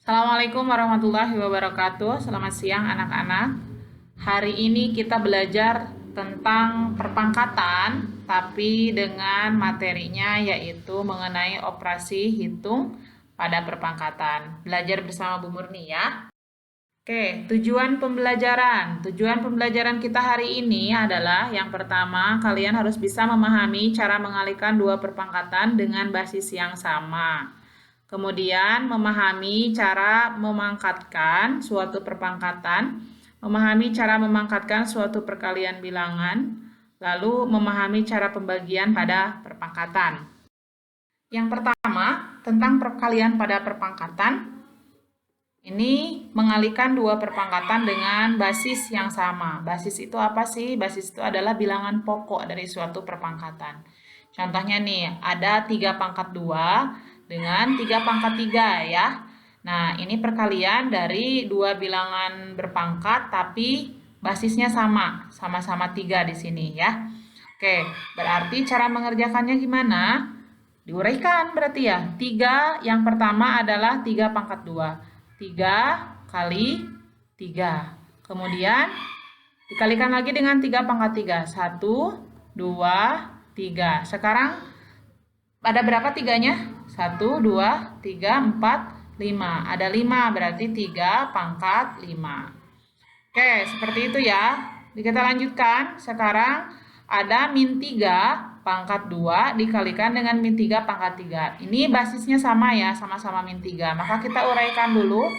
Assalamualaikum warahmatullahi wabarakatuh. Selamat siang anak-anak. Hari ini kita belajar tentang perpangkatan, tapi dengan materinya yaitu mengenai operasi hitung pada perpangkatan. Belajar bersama Bu Murni ya. Oke, tujuan pembelajaran. Tujuan pembelajaran kita hari ini adalah yang pertama, kalian harus bisa memahami cara mengalihkan dua perpangkatan dengan basis yang sama. Kemudian memahami cara memangkatkan suatu perpangkatan, memahami cara memangkatkan suatu perkalian bilangan, lalu memahami cara pembagian pada perpangkatan. Yang pertama, tentang perkalian pada perpangkatan. Ini mengalihkan dua perpangkatan dengan basis yang sama. Basis itu apa sih? Basis itu adalah bilangan pokok dari suatu perpangkatan. Contohnya nih, ada 3 pangkat 2 dengan 3 pangkat 3 ya. Nah, ini perkalian dari dua bilangan berpangkat tapi basisnya sama. Sama-sama 3 di sini ya. Oke, berarti cara mengerjakannya gimana? Diuraikan berarti ya. 3 yang pertama adalah 3 pangkat 2. 3 kali 3. Kemudian dikalikan lagi dengan 3 pangkat 3. 1, 2, 3. Sekarang ada berapa tiganya? 1, 2, 3, 4, 5. Ada 5 berarti 3 pangkat 5. Oke, seperti itu ya. Kita lanjutkan. Sekarang ada min 3 pangkat 2 dikalikan dengan min 3 pangkat 3. Ini basisnya sama ya, sama-sama min 3. Maka kita uraikan dulu.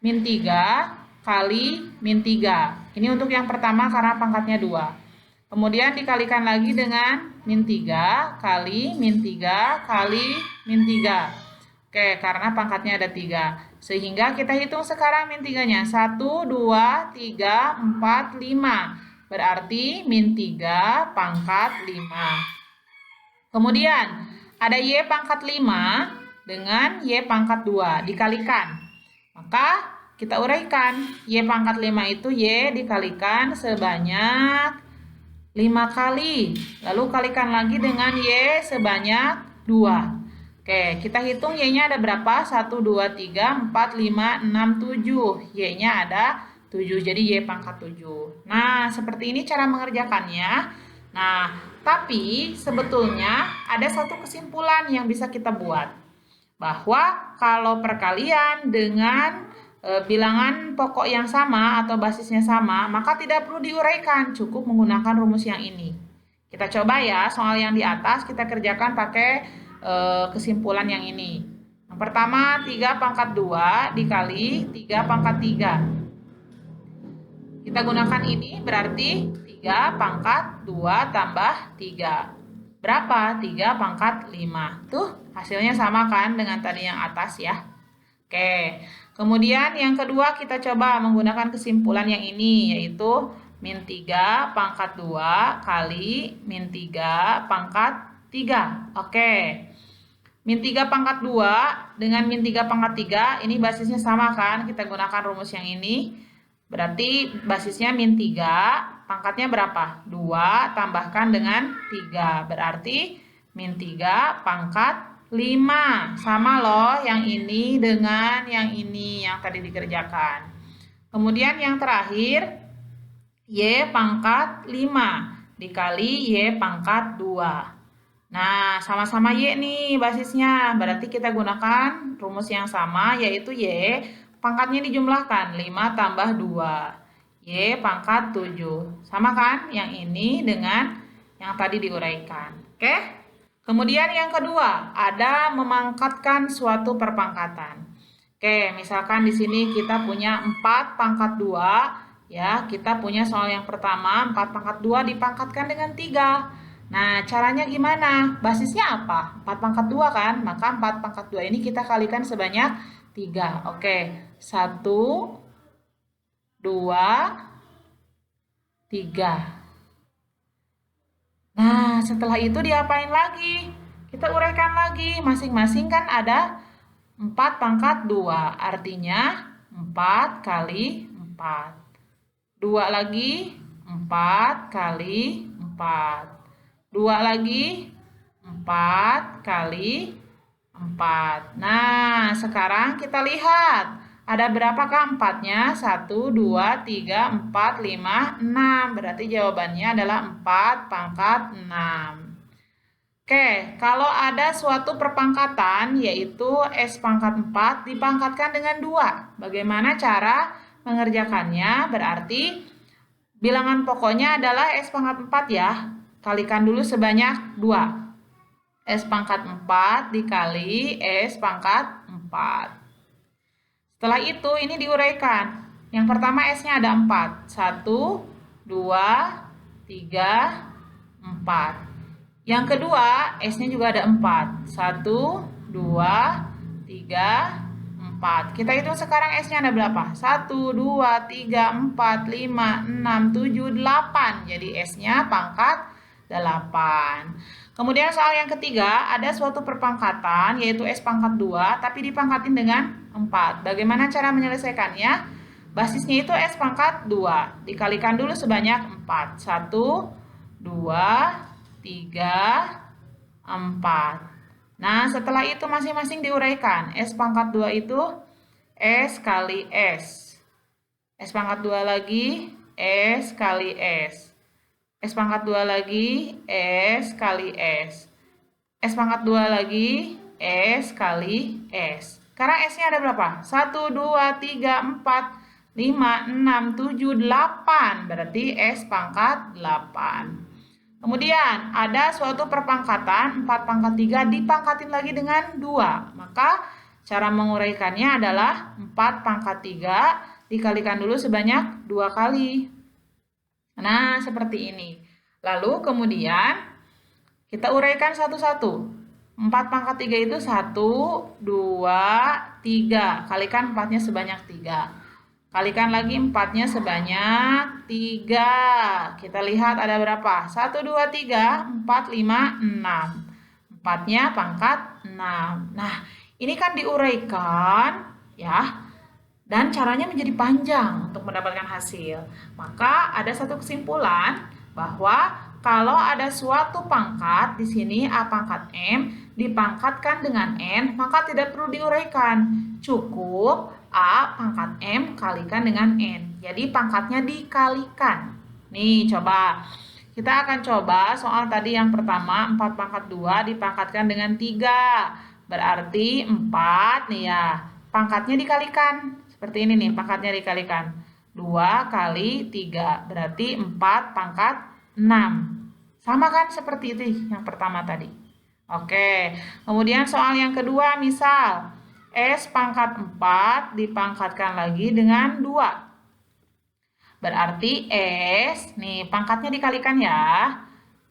Min 3 kali min 3. Ini untuk yang pertama karena pangkatnya 2. Kemudian dikalikan lagi dengan min 3 kali min 3 kali min 3. Oke, karena pangkatnya ada 3. Sehingga kita hitung sekarang min 3-nya. 1, 2, 3, 4, 5. Berarti min 3 pangkat 5. Kemudian ada Y pangkat 5 dengan Y pangkat 2 dikalikan. Maka kita uraikan. Y pangkat 5 itu Y dikalikan sebanyak 5 kali. Lalu kalikan lagi dengan Y sebanyak 2. Oke, kita hitung Y-nya ada berapa? 1, 2, 3, 4, 5, 6, 7. Y-nya ada 7, jadi Y pangkat 7. Nah, seperti ini cara mengerjakannya. Nah, tapi sebetulnya ada satu kesimpulan yang bisa kita buat. Bahwa kalau perkalian dengan bilangan pokok yang sama atau basisnya sama, maka tidak perlu diuraikan, cukup menggunakan rumus yang ini. Kita coba ya, soal yang di atas kita kerjakan pakai kesimpulan yang ini. Yang pertama, 3 pangkat 2 dikali 3 pangkat 3. Kita gunakan ini berarti 3 pangkat 2 tambah 3. Berapa? 3 pangkat 5. Tuh, hasilnya sama kan dengan tadi yang atas ya. Oke, kemudian yang kedua kita coba menggunakan kesimpulan yang ini, yaitu min 3 pangkat 2 kali min 3 pangkat 3. Oke, min 3 pangkat 2 dengan min 3 pangkat 3, ini basisnya sama kan, kita gunakan rumus yang ini. Berarti basisnya min 3, pangkatnya berapa? 2 tambahkan dengan 3, berarti min 3 pangkat 5. Sama loh yang ini dengan yang ini yang tadi dikerjakan. Kemudian yang terakhir, Y pangkat 5 dikali Y pangkat 2. Nah, sama-sama Y nih basisnya. Berarti kita gunakan rumus yang sama, yaitu Y pangkatnya dijumlahkan. 5 tambah 2. Y pangkat 7. Sama kan yang ini dengan yang tadi diuraikan. Oke? Kemudian yang kedua, ada memangkatkan suatu perpangkatan. Oke, misalkan di sini kita punya 4 pangkat 2, ya. Kita punya soal yang pertama, 4 pangkat 2 dipangkatkan dengan 3. Nah, caranya gimana? Basisnya apa? 4 pangkat 2 kan? Maka 4 pangkat 2 ini kita kalikan sebanyak 3. Oke, 1, 2, 3. Nah, setelah itu diapain lagi? Kita uraikan lagi. Masing-masing kan ada 4 pangkat 2. Artinya 4 kali 4. 2 lagi 4 kali 4. 2 lagi 4 kali 4. Nah, sekarang kita lihat. Ada berapakah 4-nya? 1, 2, 3, 4, 5, 6. Berarti jawabannya adalah 4 pangkat 6. Oke, kalau ada suatu perpangkatan yaitu S pangkat 4 dipangkatkan dengan 2. Bagaimana cara mengerjakannya? Berarti bilangan pokoknya adalah S pangkat 4 ya. Kalikan dulu sebanyak 2. S pangkat 4 dikali S pangkat 4. Setelah itu ini diuraikan. Yang pertama S-nya ada 4. 1, 2, 3, 4. Yang kedua, S-nya juga ada 4. 1, 2, 3, 4. Kita hitung sekarang S-nya ada berapa? 1, 2, 3, 4, 5, 6, 7, 8. Jadi S-nya pangkat 8. Kemudian soal yang ketiga, ada suatu perpangkatan yaitu S pangkat 2, tapi dipangkatin dengan 4. Bagaimana cara menyelesaikannya? Basisnya itu S pangkat 2. Dikalikan dulu sebanyak 4. 1, 2, 3, 4. Nah, setelah itu masing-masing diuraikan. S pangkat 2 itu S kali S. S pangkat 2 lagi, S kali S. S pangkat 2 lagi, S kali S. S pangkat 2 lagi, S kali S. Sekarang S-nya ada berapa? 1, 2, 3, 4, 5, 6, 7, 8. Berarti S pangkat 8. Kemudian ada suatu perpangkatan 4 pangkat 3 dipangkatin lagi dengan 2. Maka cara menguraikannya adalah 4 pangkat 3 dikalikan dulu sebanyak 2 kali. Nah, seperti ini. Lalu kemudian kita uraikan satu-satu. 4 pangkat 3 itu 1, 2, 3. Kalikan 4-nya sebanyak 3. Kalikan lagi 4-nya sebanyak 3. Kita lihat ada berapa? 1, 2, 3, 4, 5, 6. 4-nya pangkat 6. Nah, ini kan diuraikan ya. Dan caranya menjadi panjang untuk mendapatkan hasil. Maka ada satu kesimpulan bahwa kalau ada suatu pangkat di sini A pangkat M dipangkatkan dengan N, maka tidak perlu diuraikan. Cukup A pangkat M kalikan dengan N. Jadi pangkatnya dikalikan. Nih, coba. Kita akan coba soal tadi yang pertama 4 pangkat 2 dipangkatkan dengan 3. Berarti 4 nih ya. Pangkatnya dikalikan. Seperti ini nih, pangkatnya dikalikan. 2 kali 3. Berarti 4 pangkat 6. Sama kan seperti itu yang pertama tadi. Oke. Kemudian soal yang kedua misal S pangkat 4 dipangkatkan lagi dengan 2. Berarti S, nih pangkatnya dikalikan ya.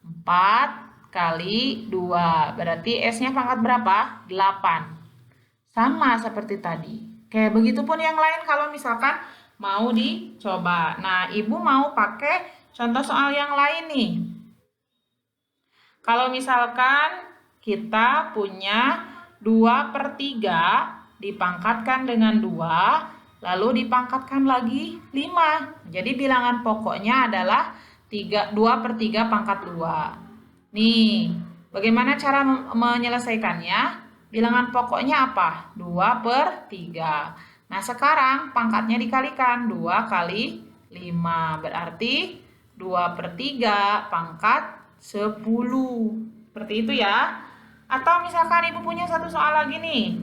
4 kali 2. Berarti S-nya pangkat berapa? 8. Sama seperti tadi. Oke, begitupun yang lain kalau misalkan mau dicoba. Nah, Ibu mau pakai contoh soal yang lain nih. Kalau misalkan kita punya 2/3 dipangkatkan dengan 2, lalu dipangkatkan lagi 5. Jadi bilangan pokoknya adalah 2/3 pangkat 2. Nih, bagaimana cara menyelesaikannya? Bilangan pokoknya apa? 2/3. Nah, sekarang pangkatnya dikalikan. 2 kali 5. Berarti 2/3 pangkat 10. Seperti itu ya. Atau misalkan Ibu punya satu soal lagi nih.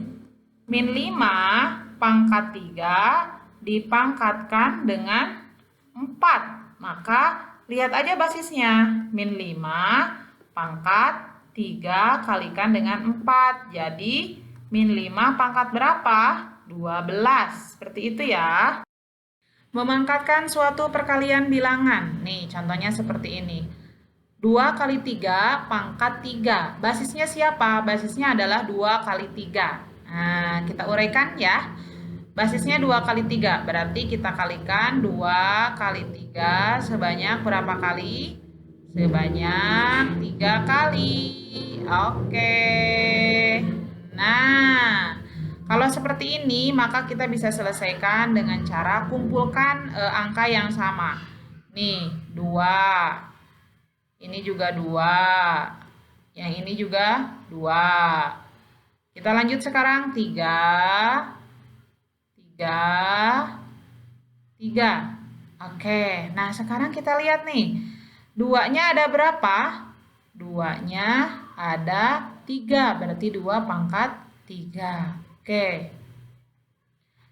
Min 5 pangkat 3 dipangkatkan dengan 4. Maka lihat aja basisnya. Min 5 pangkat 3 kalikan dengan 4. Jadi min 5 pangkat berapa? 12. Seperti itu ya. Memangkatkan suatu perkalian bilangan. Nih contohnya seperti ini. 2 kali 3 pangkat 3. Basisnya siapa? Basisnya adalah 2 kali 3. Nah, kita uraikan ya. Basisnya 2 kali 3. Berarti kita kalikan 2 kali 3 sebanyak berapa kali? Sebanyak 3 kali. Oke. Nah, kalau seperti ini maka kita bisa selesaikan dengan cara kumpulkan angka yang sama. Nih, 2. Ini juga 2. Yang ini juga 2. Kita lanjut sekarang 3. 3. Oke, nah sekarang kita lihat nih. 2-nya ada berapa? 2-nya ada 3, berarti 2 pangkat 3. Oke.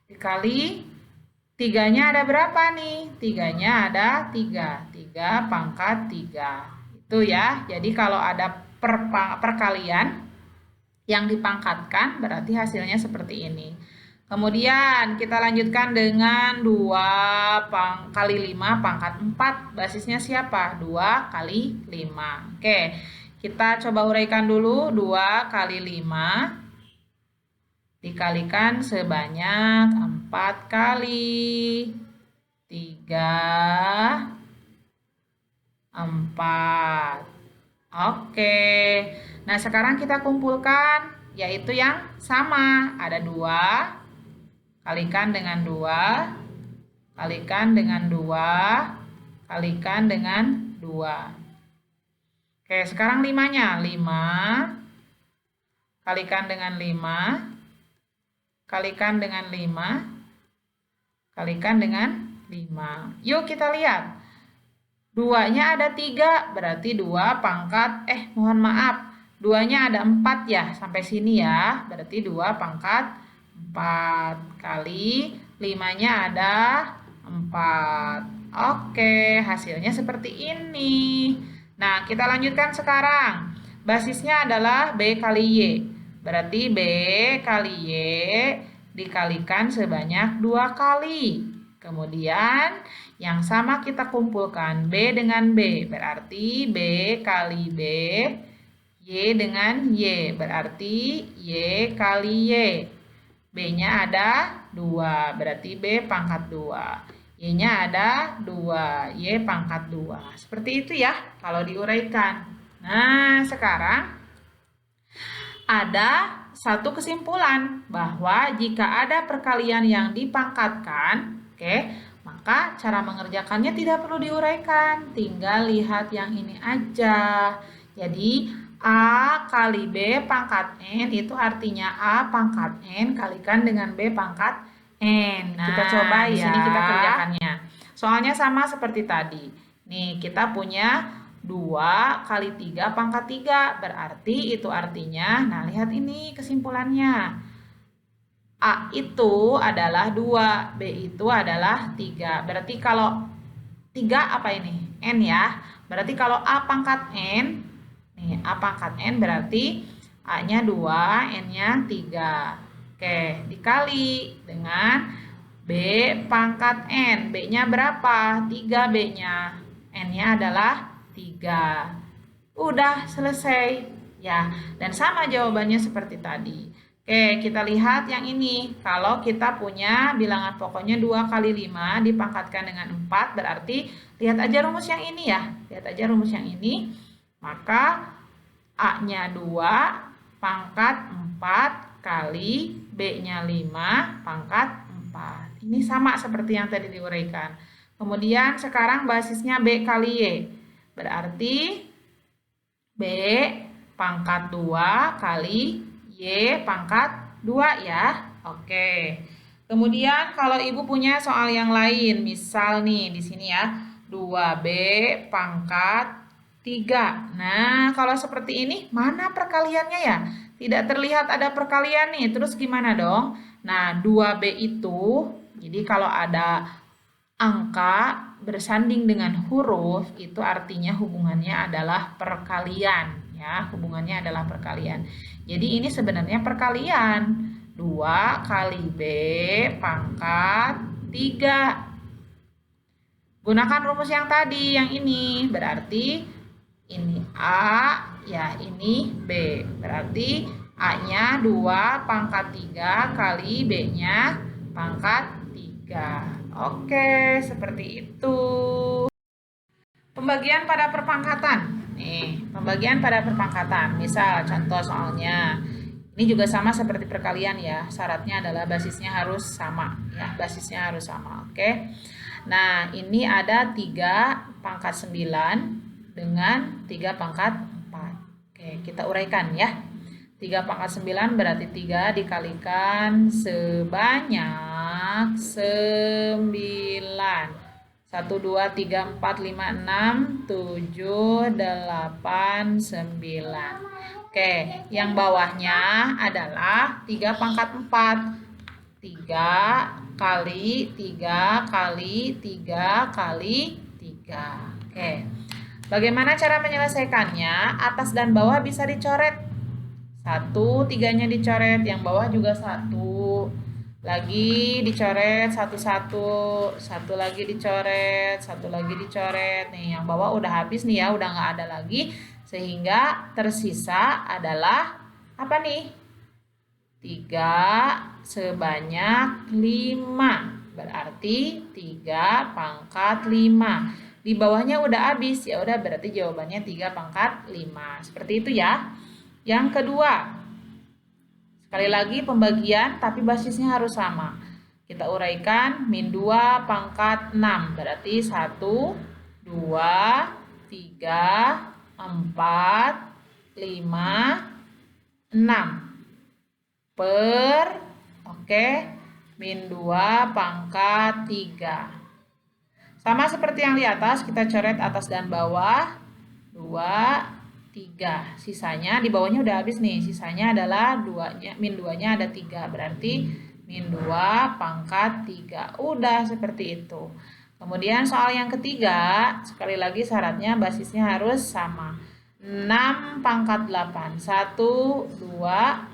Dikali 3-nya ada berapa nih? 3-nya ada 3. 3 pangkat 3. Itu ya. Jadi kalau ada perkalian yang dipangkatkan berarti hasilnya seperti ini. Kemudian kita lanjutkan dengan 2 kali 5 pangkat 4. Basisnya siapa? 2 kali 5. Oke, kita coba uraikan dulu. 2 kali 5 dikalikan sebanyak 4 kali 3, 4. Oke, nah sekarang kita kumpulkan yaitu yang sama. Ada 2 kalikan dengan 2, kalikan dengan 2, kalikan dengan 2. Oke, sekarang 5-nya. 5 kalikan dengan 5, kalikan dengan 5, kalikan dengan 5. Yuk kita lihat. 2-nya ada 3, berarti 2 pangkat, mohon maaf. 2-nya ada 4 ya, sampai sini ya. Berarti 2 pangkat 4 kali 5-nya ada 4. Oke, hasilnya seperti ini. Nah, kita lanjutkan sekarang. Basisnya adalah B kali Y. Berarti B kali Y dikalikan sebanyak 2 kali. Kemudian yang sama kita kumpulkan B dengan B. Berarti B kali B. Y dengan Y. Berarti Y kali Y. B-nya ada 2, berarti B pangkat 2. Y-nya ada 2, Y pangkat 2. Seperti itu ya, kalau diuraikan. Nah, sekarang ada satu kesimpulan bahwa jika ada perkalian yang dipangkatkan, maka cara mengerjakannya tidak perlu diuraikan. Tinggal lihat yang ini aja. Jadi, A kali B pangkat N itu artinya A pangkat N kalikan dengan B pangkat N. Nah, kita coba ya. Di sini kita kerjakannya. Soalnya sama seperti tadi. Nih, kita punya 2 kali 3 pangkat 3. Berarti itu artinya, nah lihat ini kesimpulannya. A itu adalah 2, B itu adalah 3. Berarti kalau 3 apa ini? N ya. Berarti kalau A pangkat N, nih, A pangkat N berarti A-nya 2, N-nya 3. Oke, dikali dengan B pangkat N. B-nya berapa? 3 B-nya. N-nya adalah 3. Udah selesai. Ya, dan sama jawabannya seperti tadi. Oke, kita lihat yang ini. Kalau kita punya bilangan pokoknya 2 kali 5 dipangkatkan dengan 4, berarti lihat aja rumus yang ini ya. Lihat aja rumus yang ini. Maka A-nya 2 pangkat 4 kali B-nya 5 pangkat 4. Ini sama seperti yang tadi diuraikan. Kemudian sekarang basisnya B kali Y. Berarti B pangkat 2 kali Y pangkat 2 ya. Oke. Kemudian kalau Ibu punya soal yang lain, misal nih di sini ya, 2B pangkat 3. Nah, kalau seperti ini, mana perkaliannya ya? Tidak terlihat ada perkalian nih, terus gimana dong? Nah, 2B itu, jadi kalau ada angka bersanding dengan huruf, itu artinya hubungannya adalah perkalian. Ya, hubungannya adalah perkalian. Jadi ini sebenarnya perkalian. 2 kali B pangkat 3. Gunakan rumus yang tadi, yang ini. Berarti ini A, ya ini B. Berarti A-nya 2 pangkat 3 kali B-nya pangkat 3. Oke, seperti itu. Pembagian pada perpangkatan. Nih, pembagian pada perpangkatan. Misal contoh soalnya. Ini juga sama seperti perkalian ya. Syaratnya adalah basisnya harus sama ya. Basisnya harus sama. Oke. Nah, ini ada 3 pangkat 9 dengan 3 pangkat 4. Oke, kita uraikan ya. 3 pangkat 9 berarti 3 dikalikan sebanyak banyak 9. 1, 2, 3, 4, 5, 6, 7, 8, 9. Oke, yang bawahnya adalah 3 pangkat 4. 3 kali 3 kali 3 kali 3. Oke. Bagaimana cara menyelesaikannya? Atas dan bawah bisa dicoret. 1, 3-nya dicoret, yang bawah juga 1. Lagi dicoret satu-satu, satu lagi dicoret, satu lagi dicoret. Nih, yang bawah udah habis nih ya, udah nggak ada lagi. Sehingga tersisa adalah apa nih? 3 sebanyak 5. Berarti 3 pangkat 5. Di bawahnya udah habis, ya udah berarti jawabannya 3 pangkat 5. Seperti itu ya. Yang kedua, sekali lagi pembagian tapi basisnya harus sama. Kita uraikan min 2 pangkat 6. Berarti 1, 2, 3, 4, 5, 6. Min 2 pangkat 3. Sama seperti yang di atas, kita coret atas dan bawah. 2, 3. Sisanya di bawahnya udah habis nih. Sisanya adalah min 2-nya ada 3. Berarti min 2 pangkat 3. Udah seperti itu. Kemudian soal yang ketiga, sekali lagi syaratnya basisnya harus sama. 6 pangkat 8. 1, 2,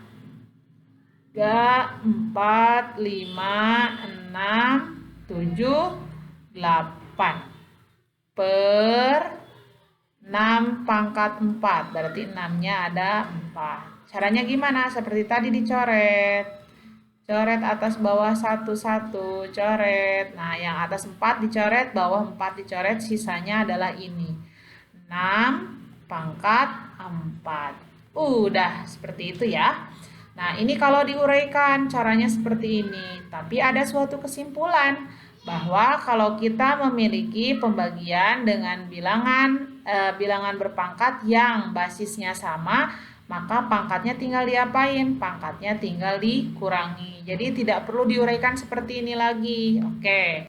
3, 4, 5, 6, 7, 8. Per 6 pangkat 4, berarti 6-nya ada 4. Caranya gimana? Seperti tadi dicoret. Coret atas bawah 1-1, coret. Nah, yang atas 4 dicoret, bawah 4 dicoret, sisanya adalah ini. 6 pangkat 4. Udah, seperti itu ya. Nah, ini kalau diuraikan caranya seperti ini. Tapi ada suatu kesimpulan bahwa kalau kita memiliki pembagian dengan bilangan berpangkat yang basisnya sama, maka pangkatnya tinggal diapain? Pangkatnya tinggal dikurangi. Jadi tidak perlu diuraikan seperti ini lagi. Oke.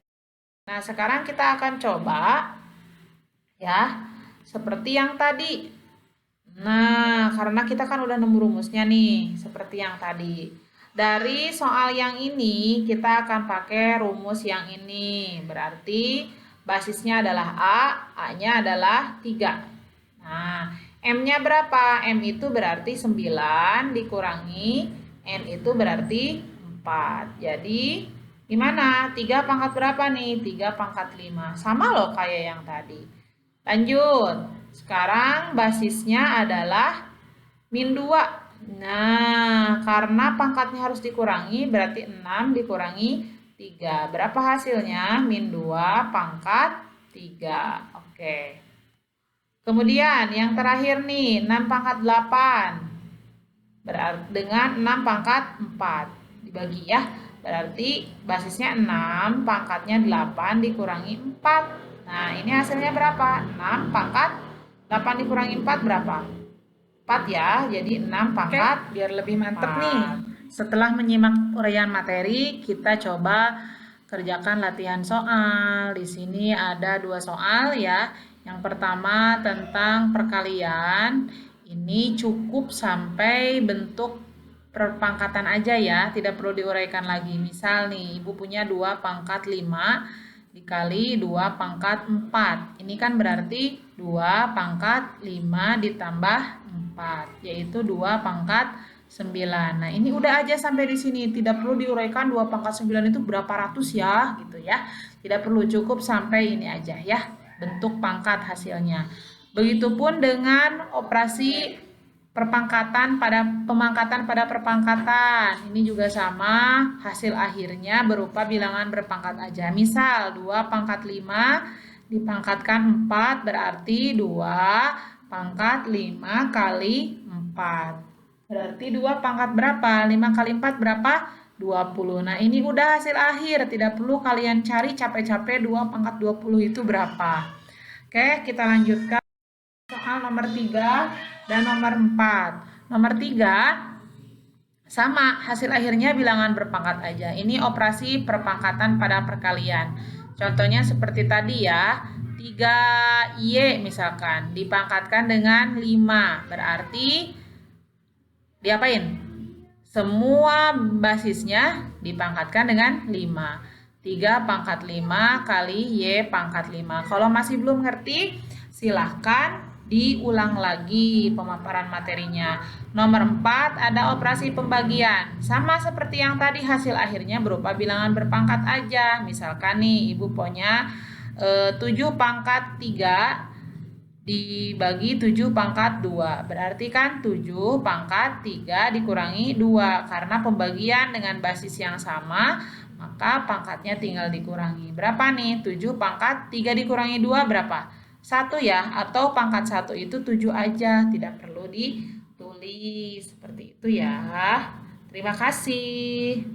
Nah, sekarang kita akan coba ya, seperti yang tadi. Nah, karena kita kan udah nemu rumusnya nih, seperti yang tadi. Dari soal yang ini, kita akan pakai rumus yang ini. Berarti basisnya adalah A, A-nya adalah 3. Nah, M-nya berapa? M itu berarti 9 dikurangi N itu berarti 4. Jadi, gimana? 3 pangkat berapa nih? 3 pangkat 5. Sama loh kayak yang tadi. Lanjut. Sekarang basisnya adalah min 2. Nah, karena pangkatnya harus dikurangi, berarti 6 dikurangi 3. Berapa hasilnya? Min 2 pangkat 3. Oke. Kemudian yang terakhir nih, 6 pangkat 8. Berarti dengan 6 pangkat 4. Dibagi ya. Berarti basisnya 6, pangkatnya 8 dikurangi 4. Nah, ini hasilnya berapa? 6 pangkat 8 dikurangi 4 berapa? 4 ya, jadi 6 pangkat. Oke, biar lebih mantep nih. Setelah menyimak uraian materi, kita coba kerjakan latihan soal. Di sini ada 2 soal ya. Yang pertama tentang perkalian. Ini cukup sampai bentuk perpangkatan aja ya, tidak perlu diuraikan lagi. Misal nih, Ibu punya 2 pangkat 5 dikali 2 pangkat 4. Ini kan berarti 2 pangkat 5 ditambah 4, yaitu 2 pangkat 9. Nah, ini udah aja sampai di sini. Tidak perlu diuraikan 2 pangkat 9 itu berapa ratus ya, gitu ya. Tidak perlu, cukup sampai ini aja ya, bentuk pangkat hasilnya. Begitupun dengan operasi pemangkatan pada perpangkatan. Ini juga sama, hasil akhirnya berupa bilangan berpangkat aja. Misal 2 pangkat 5 dipangkatkan 4 berarti 2 pangkat 5 kali 4. Berarti 2 pangkat berapa? 5 kali 4 berapa? 20. Nah, ini udah hasil akhir. Tidak perlu kalian cari capek-capek 2 pangkat 20 itu berapa. Oke, kita lanjutkan soal nomor 3 dan nomor 4. Nomor 3, Sama, hasil akhirnya bilangan berpangkat aja. Ini operasi perpangkatan pada perkalian. Contohnya seperti tadi ya, 3Y misalkan dipangkatkan dengan 5. Berarti diapain? Semua basisnya dipangkatkan dengan 5. 3 pangkat 5 kali Y pangkat 5. Kalau masih belum ngerti, silahkan diulang lagi pemaparan materinya. Nomor 4 ada operasi pembagian. Sama seperti yang tadi, hasil akhirnya berupa bilangan berpangkat aja. Misalkan nih Ibu punya 7 pangkat 3 dibagi 7 pangkat 2. Berarti kan 7 pangkat 3 dikurangi 2. Karena pembagian dengan basis yang sama, maka pangkatnya tinggal dikurangi. Berapa nih? 7 pangkat 3 dikurangi 2 berapa? 1 ya, atau pangkat 1 itu 7 aja, tidak perlu ditulis. Seperti itu ya. Terima kasih.